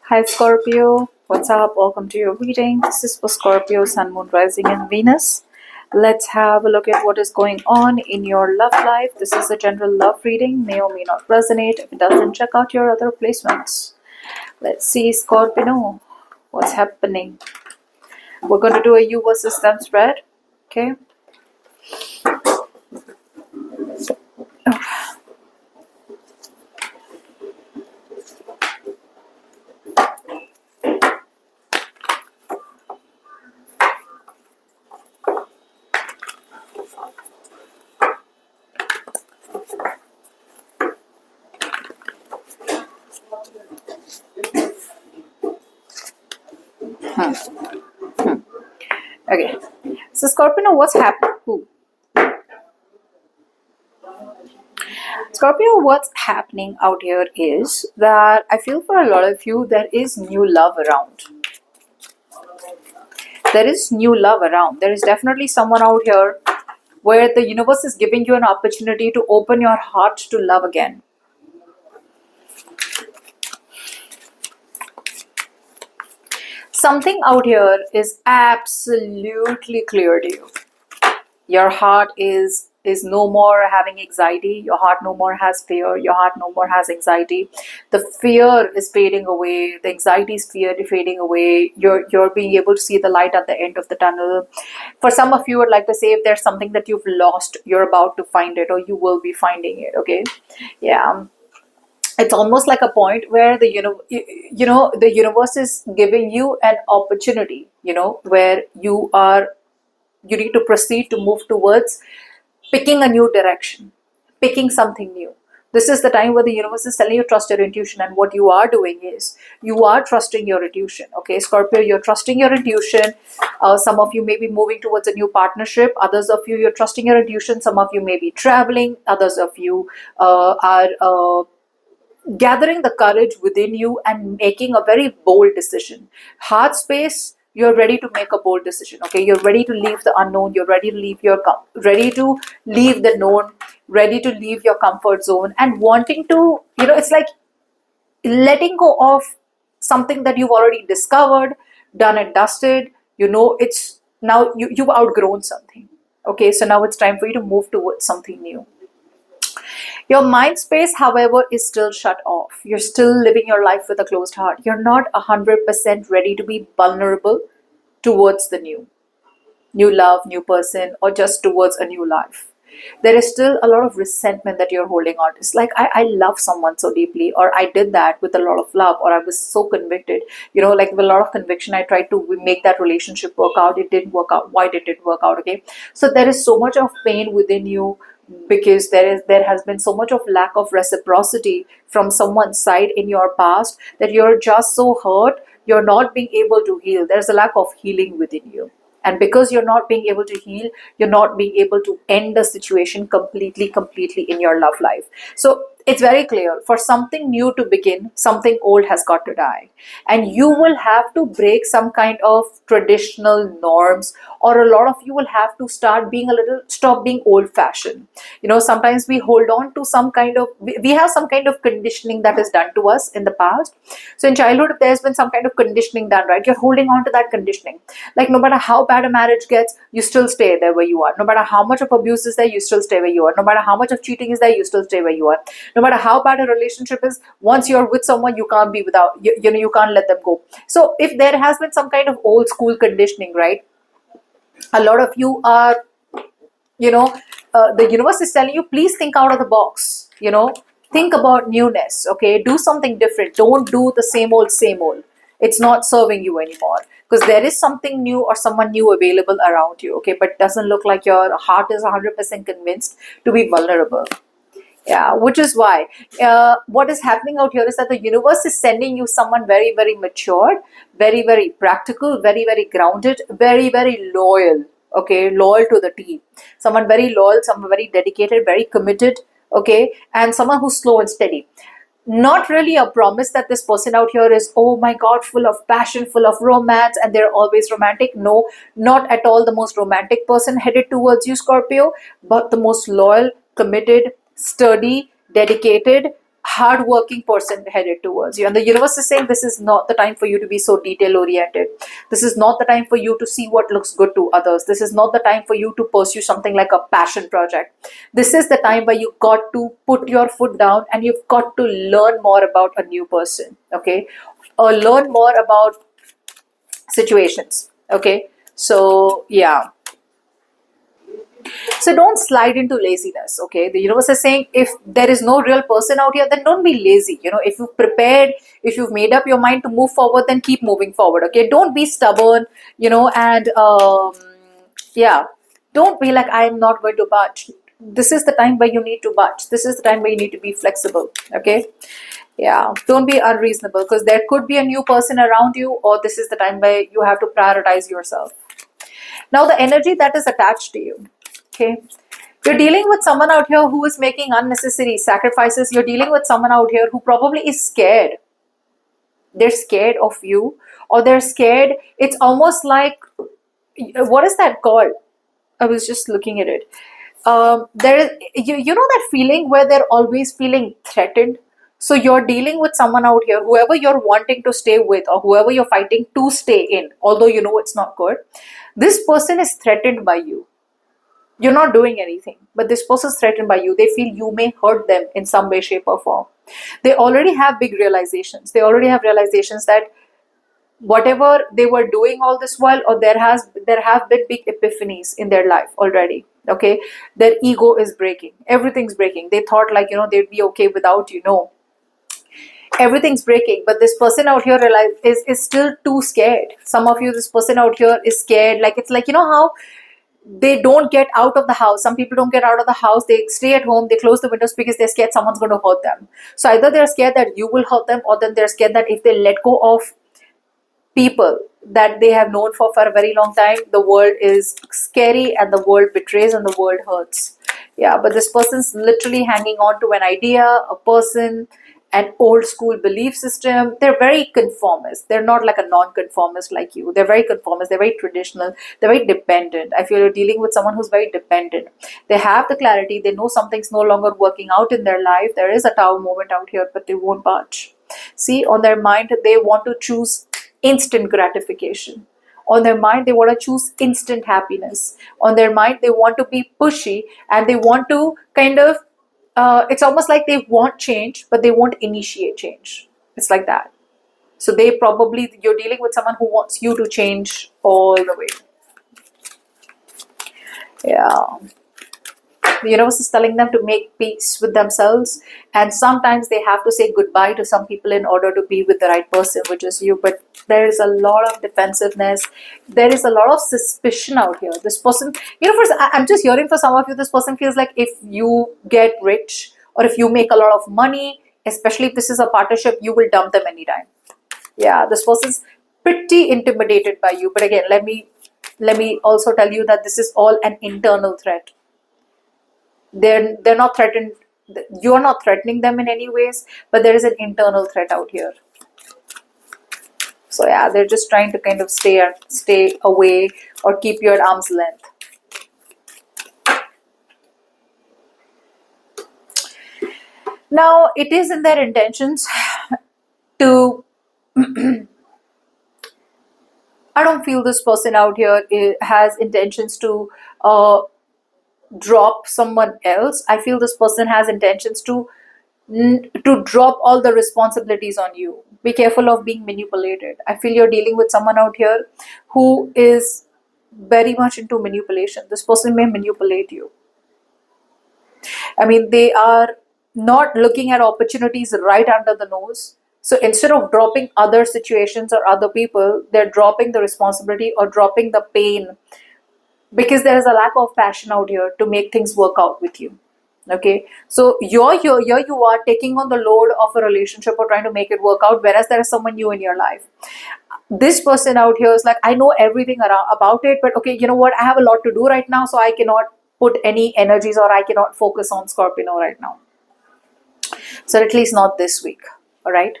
Hi Scorpio, what's up? Welcome to your reading. This is for Scorpio, Sun, Moon, Rising, and Venus. Let's have a look at what is going on in your love life. This is a general love reading, may or may not resonate. If it doesn't, check out your other placements. Let's see, Scorpio, what's happening. We're going to do a you versus them spread. Okay. Okay. So Scorpio, what's happening? Scorpio, what's happening out here is that I feel for a lot of you there is new love around. There is new love around. There is definitely someone out here where the universe is giving you an opportunity to open your heart to love again. Something out here is absolutely clear to you. Your heart is no more having anxiety. Your heart no more has fear. Your heart no more has anxiety. The fear is fading away. The anxiety is fading away. You're being able to see the light at the end of the tunnel. For some of you, I'd like to say if there's something that you've lost, you're about to find it, or you will be finding it. Okay, yeah. It's almost like a point where the the universe is giving you an opportunity. Where you need to proceed to move towards picking a new direction, picking something new. This is the time where the universe is telling you trust your intuition, and what you are doing is you are trusting your intuition. Okay, Scorpio, you're trusting your intuition. Some of you may be moving towards a new partnership. Others of you, you're trusting your intuition. Some of you may be traveling. Others of you are gathering the courage within you and making a very bold decision. Heart space, you're ready to make a bold decision. Okay, you're ready to leave the unknown. You're ready to leave ready to leave the known, ready to leave your comfort zone, and wanting to, it's like letting go of something that you've already discovered, done and dusted. It's now you've outgrown something. Okay, so now it's time for you to move towards something new. Your mind space, however, is still shut off. You're still living your life with a closed heart. You're not 100% ready to be vulnerable towards the new love, new person, or just towards a new life. There is still a lot of resentment that you're holding on. It's like, I love someone so deeply, or I did that with a lot of love, or I was so convicted. Like with a lot of conviction, I tried to make that relationship work out. It didn't work out. Why did it work out? Okay. So there is so much of pain within you because there has been so much of lack of reciprocity from someone's side in your past that you're just so hurt, you're not being able to heal. There's a lack of healing within you, and because you're not being able to heal, you're not being able to end the situation completely in your love life. So it's very clear, for something new to begin, something old has got to die, and you will have to break some kind of traditional norms, or a lot of you will have to stop being old fashioned. Sometimes we hold on to some kind of, we have some kind of conditioning that is done to us in the past. So in childhood, if there's been some kind of conditioning done, right, you're holding on to that conditioning. Like no matter how bad a marriage gets, you still stay there where you are. No matter how much of abuse is there, you still stay where you are. No matter how much of cheating is there, you still stay where you are. No matter how bad a relationship is, once you're with someone, you can't be without, you can't let them go. So if there has been some kind of old school conditioning, right, a lot of you are, the universe is telling you, please think out of the box, think about newness. Okay, do something different. Don't do the same old. It's not serving you anymore, because there is something new or someone new available around you. Okay, but it doesn't look like your heart is 100% convinced to be vulnerable. Yeah, which is why what is happening out here is that the universe is sending you someone very mature, very practical, very grounded, very loyal. Okay, loyal to the team. Someone very loyal, someone very dedicated, very committed. Okay, and someone who's slow and steady. Not really a promise that this person out here is, oh my god, full of passion, full of romance, and they're always romantic. No, not at all the most romantic person headed towards you, Scorpio, but the most loyal, committed, sturdy, dedicated, hardworking person headed towards you. And the universe is saying this is not the time for you to be so detail oriented. This is not the time for you to see what looks good to others. This is not the time for you to pursue something like a passion project. This is the time where you got to put your foot down and you've got to learn more about a new person, okay? Or learn more about situations, okay? So yeah, so don't slide into laziness, okay? The universe is saying if there is no real person out here, then don't be lazy. You know, if you've prepared, if you've made up your mind to move forward, then keep moving forward, okay? Don't be stubborn, you know, and yeah, don't be like, I'm not going to budge. This is the time where you need to budge. This is the time where you need to be flexible, okay? Yeah, don't be unreasonable, because there could be a new person around you, or this is the time where you have to prioritize yourself. Now, the energy that is attached to you, okay? You're dealing with someone out here who is making unnecessary sacrifices. You're dealing with someone out here who probably is scared. They're scared of you, or they're scared. It's almost like, what is that called? I was just looking at it. There is, you know that feeling where they're always feeling threatened. So you're dealing with someone out here, whoever you're wanting to stay with, or whoever you're fighting to stay in, although you know it's not good. This person is threatened by you. You're not doing anything, but this person is threatened by you. They feel you may hurt them in some way, shape, or form. They already have big realizations. They already have realizations that whatever they were doing all this while, or there have been big epiphanies in their life already, okay? Their ego is breaking. Everything's breaking. They thought, like, you know, they'd be okay without you. No, everything's breaking. But this person out here is still too scared. Some of you, this person out here is scared. Like, it's like, you know how they don't get out of the house. Some people don't get out of the house. They stay at home. They close the windows because they're scared someone's going to hurt them. So either they're scared that you will hurt them, or then they're scared that if they let go of people that they have known for a very long time, the world is scary and the world betrays and the world hurts. Yeah, but this person's literally hanging on to an idea, a person, an old school belief system. They're very conformist. They're not like a non-conformist like you. They're very conformist. They're very traditional. They're very dependent. I feel you're dealing with someone who's very dependent. They have the clarity. They know something's no longer working out in their life. There is a tower moment out here, but they won't budge. See, on their mind, they want to choose instant gratification. On their mind, they want to choose instant happiness. On their mind, they want to be pushy, and they want to kind of, it's almost like they want change, but they won't initiate change. It's like that. So you're dealing with someone who wants you to change all the way. Yeah. The universe is telling them to make peace with themselves, and sometimes they have to say goodbye to some people in order to be with the right person, which is you. But there is a lot of defensiveness. There is a lot of suspicion out here. This person, you know, I'm just hearing for some of you, this person feels like if you get rich, or if you make a lot of money, especially if this is a partnership, you will dump them anytime. Yeah, this person's pretty intimidated by you. But again, let me also tell you that this is all an internal threat. They're not threatened. You're not threatening them in any ways, but there is an internal threat out here. So yeah, they're just trying to kind of stay away or keep you at arm's length. Now, it is in their intentions to I don't feel this person out here has intentions to drop someone else. I feel this person has intentions to drop all the responsibilities on you. Be careful of being manipulated. I feel you're dealing with someone out here who is very much into manipulation. This person may manipulate you. I mean, they are not looking at opportunities right under the nose. So instead of dropping other situations or other people, they're dropping the responsibility or dropping the pain, because there is a lack of passion out here to make things work out with you. Okay, so here you are taking on the load of a relationship or trying to make it work out, whereas there is someone new in your life. This person out here is like, I know everything about it, but okay, you know what, I have a lot to do right now, so I cannot put any energies, or I cannot focus on Scorpio right now. So at least not this week. All right.